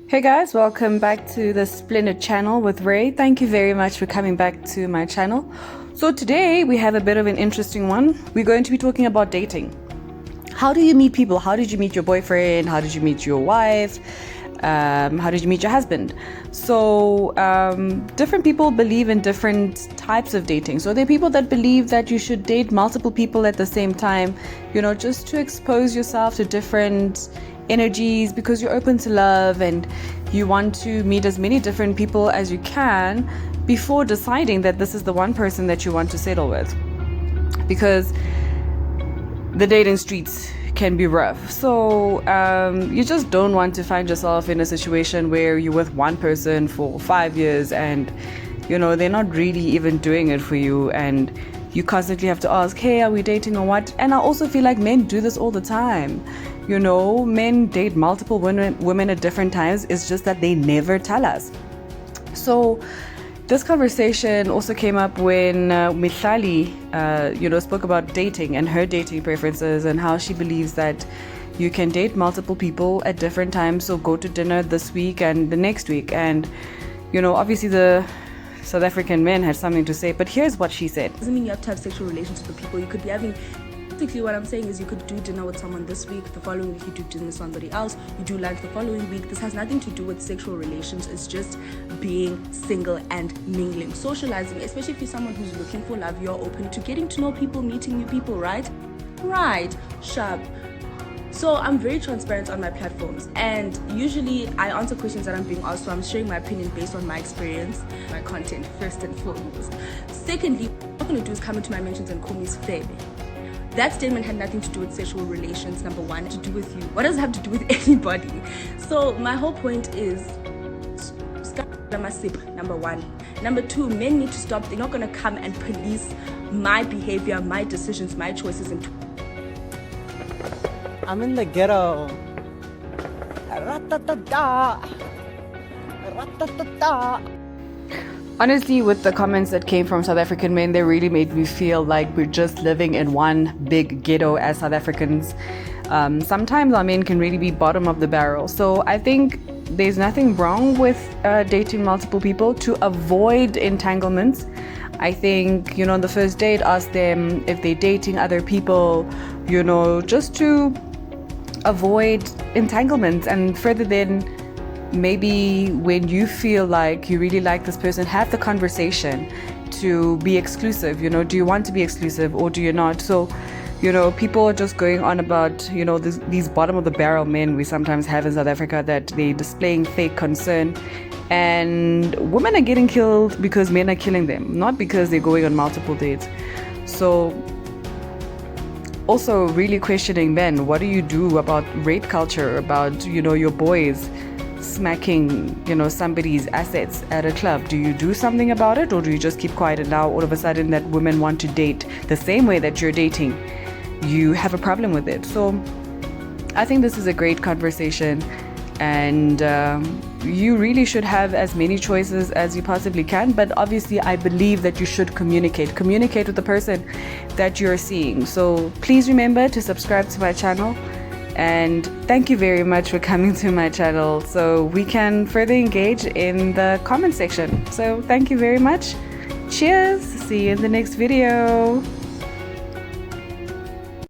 Hey guys, welcome back to the Splendid channel with Ray. Thank you very much for coming back to my channel. So today we have a bit of an interesting one. We're going to be talking about dating. How do you meet people? How did you meet your boyfriend? How did you meet your wife? How did you meet your husband? So different people believe in different types of dating. So there are people that believe that you should date multiple people at the same time, just to expose yourself to different energies because you're open to love and you want to meet as many different people as you can before deciding that this is the one person that you want to settle with, because the dating streets can be rough. So you just don't want to find yourself in a situation where you're with one person for 5 years and they're not really even doing it for you, and you constantly have to ask, hey, are we dating or what? And I also feel like men do this all the time. Men date multiple women at different times. It's just that they never tell us. So this conversation also came up when Mihlali, spoke about dating and her dating preferences and how she believes that you can date multiple people at different times. So go to dinner this week and the next week. And, obviously the South African men had something to say, but here's what she said. Doesn't mean you have to have sexual relations with the people. You could be having, basically what I'm saying is you could do dinner with someone this week, the following week you do dinner with somebody else, you do lunch the following week. This has nothing to do with sexual relations. It's just being single and mingling, socializing, especially if you're someone who's looking for love, you're open to getting to know people, meeting new people, right? Sharp. So I'm very transparent on my platforms, and usually I answer questions that I'm being asked, so I'm sharing my opinion based on my experience, my content first and foremost. Secondly, what I'm not going to do is come into my mentions and call me Sfebe. That statement had nothing to do with sexual relations, number one, to do with you. What does it have to do with anybody? So my whole point is, number one. Number two, men need to stop. They're not going to come and police my behavior, my decisions, my choices, and I'm in the ghetto. Ra-ta-ta-ta. Ra-ta-ta-ta. Honestly, with the comments that came from South African men, they really made me feel like we're just living in one big ghetto as South Africans. Sometimes our men can really be bottom of the barrel. So I think there's nothing wrong with dating multiple people to avoid entanglements. I think, on the first date, ask them if they're dating other people, just to avoid entanglements. And further then, maybe when you feel like you really like this person, have the conversation to be exclusive. Do you want to be exclusive or do you not? So people are just going on about these bottom of the barrel men we sometimes have in South Africa, that they're displaying fake concern, and women are getting killed because men are killing them, not because they're going on multiple dates. So also really questioning men, what do you do about rape culture, about your boys smacking somebody's assets at a club? Do you do something about it, or do you just keep quiet, and now all of a sudden that women want to date the same way that you're dating, you have a problem with it? So I think this is a great conversation, and you really should have as many choices as you possibly can. But obviously I believe that you should communicate with the person that you're seeing. So please remember to subscribe to my channel, and thank you very much for coming to my channel so we can further engage in the comment section. So thank you very much. Cheers. See you in the next video.